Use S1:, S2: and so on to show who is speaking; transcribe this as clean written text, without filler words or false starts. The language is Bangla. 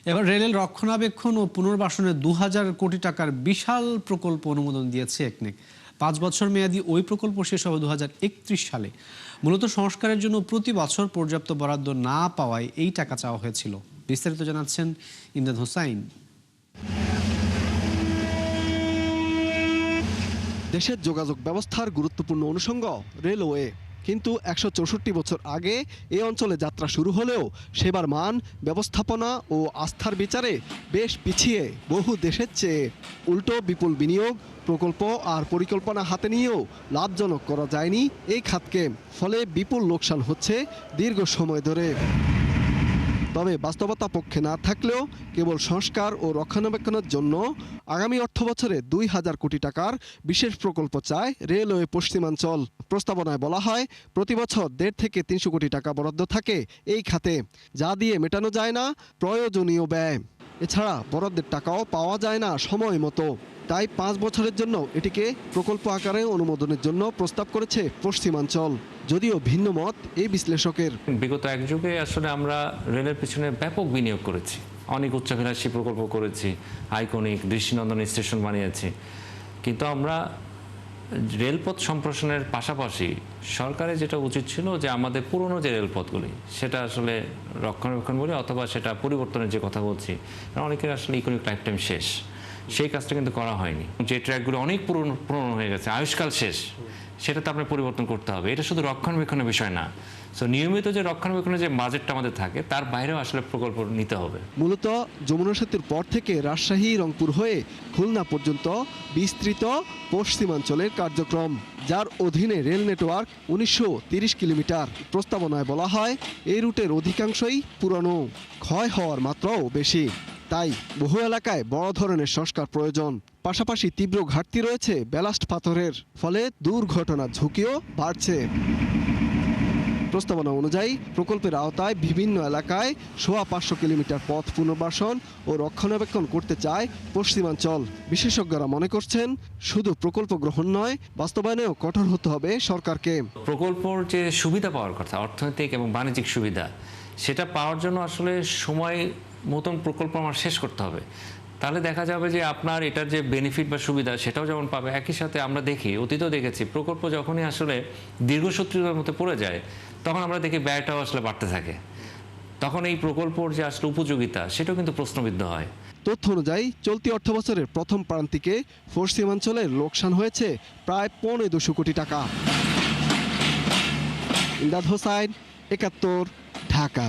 S1: এবার রেলের রক্ষণাবেক্ষণ ও পুনর্বাসনে ২০০০ কোটি টাকার বিশাল প্রকল্প অনুমোদন দিয়েছে একনেক। ৫ বছর মেয়াদী ওই প্রকল্প শেষ হবে ২০৩১ সালে। মূলত সংস্কারের জন্য প্রতি বছর পর্যাপ্ত বরাদ্দ না পাওয়ায় এই টাকা চাওয়া হয়েছিল। বিস্তারিত জানাচ্ছেন ইমদাদ হোসাইন।
S2: দেশের যোগাযোগ ব্যবস্থার গুরুত্বপূর্ণ অনুষঙ্গ রেলওয়ে, কিন্তু ১৬৪ বছর আগে এ অঞ্চলে যাত্রা শুরু হলেও সেবার মান, ব্যবস্থাপনা ও আস্থার বিচারে বেশ পিছিয়ে বহু দেশের চেয়ে। উল্টো বিপুল বিনিয়োগ, প্রকল্প আর পরিকল্পনা হাতে নিয়েও লাভজনক করা যায়নি এই খাতকে। ফলে বিপুল লোকসান হচ্ছে দীর্ঘ সময় ধরে। তবে বাস্তবতা পক্ষে না থাকলেও কেবল সংস্কার ও রক্ষণাবেক্ষণের জন্য আগামী অর্থবছরে ২০০০ কোটি টাকার বিশেষ প্রকল্প চায় রেলওয়ে পশ্চিমাঞ্চল। প্রস্তাবনায় বলা হয় প্রতি বছর ১.৫ থেকে ৩০০ কোটি টাকা বরাদ্দ থাকে এই খাতে, যা দিয়ে মেটানো যায় না প্রয়োজনীয় ব্যয়। এছাড়া বরাদ্দের টাকাও পাওয়া যায় না সময় মতো। তাই ৫ বছরের জন্য এটিকে প্রকল্প আকারে অনুমোদনের জন্য প্রস্তাব করেছে পশ্চিমাঞ্চল, যদিও ভিন্ন মত এই বিশ্লেষকের।
S3: বিগত এক যুগে আসলে আমরা রেলের পিছনে ব্যাপক বিনিয়োগ করেছি, অনেক উচ্চাভিলাষী প্রকল্প করেছি, আইকনিক দৃষ্টিনন্দন স্টেশন বানিয়েছি, কিন্তু আমরা রেলপথ সম্প্রসারণের পাশাপাশি সরকারের যেটা উচিত ছিল যে আমাদের পুরনো যে রেলপথগুলি সেটা আসলে রক্ষণাবেক্ষণ বলি অথবা সেটা পরিবর্তনের যে কথা বলছি, অনেকের আসলে ইকোনমিক লাইফ টাইম শেষ, সেই কাজটা কিন্তু করা হয়নি। যে ট্র্যাকগুলো অনেক পুরনো হয়ে গেছে, আয়ুষ্কাল শেষ, সেটা তো আপনার পরিবর্তন করতে হবে। এটা শুধু রক্ষণাবেক্ষণের বিষয় না, সো নিয়মিত যে রক্ষণাবেক্ষণের যে বাজেটটা আমাদের থাকে তার বাইরেও আসলে প্রকল্প নিতে হবে।
S2: মূলত যমুনা সেতুর পর থেকে রাজশাহী, রংপুর হয়ে খুলনা পর্যন্ত বিস্তৃত পশ্চিমাঞ্চলের কার্যক্রম, যার অধীনে রেল নেটওয়ার্ক ১৯৩০ কিলোমিটার। প্রস্তাবনায় বলা হয় এই রুটের অধিকাংশই পুরনো, ক্ষয় হওয়ার মাত্রাও বেশি। তাই বহু এলাকায় বড় ধরনের সংস্কার প্রয়োজন। পাশাপাশি তীব্র ঘাটতি রয়েছে ব্যালাস্ট পাথরের, ফলে দুর্ঘটনার ঝুঁকিও বাড়ছে। প্রস্তাবনা অনুযায়ী প্রকল্পের আওতায় বিভিন্ন এলাকায় ৫০০ কিলোমিটার পথ পুনর্বাসন ও রক্ষণাবেক্ষণ করতে চায় পশ্চিমাঞ্চল। বিশেষজ্ঞরা মনে করছেন শুধু প্রকল্প গ্রহণ নয়, বাস্তবায়নেও কঠোর হতে হবে সরকারকে।
S3: প্রকল্পর যে সুবিধা পাওয়ার কথা, অর্থনৈতিক এবং বাণিজ্যিক সুবিধা, সেটা পাওয়ার জন্য আসলে সময় মতন প্রকল্প আমার শেষ করতে হবে। তাহলে দেখা যাবে যে আপনার এটার যে বেনিফিট বা সুবিধা সেটাও যেমন পাবে, একই সাথে আমরা দেখি, অতীতেও দেখেছি, প্রকল্প যখনই আসলে দীর্ঘসূত্রিতার মধ্যে পড়ে যায় তখন আমরা দেখি ব্যয়টাও আসলে বাড়তে থাকে, তখন এই প্রকল্পর যে আসলে উপযোগিতা সেটাও কিন্তু প্রশ্নবিদ্ধ হয়।
S2: তথ্য অনুযায়ী চলতি অর্থবছরের প্রথম প্রান্তিকে পশ্চিমাঞ্চলের লোকসান হয়েছে প্রায় ২৫০ কোটি টাকা। ইমদাদ হোসাইন, ৭১, ঢাকা।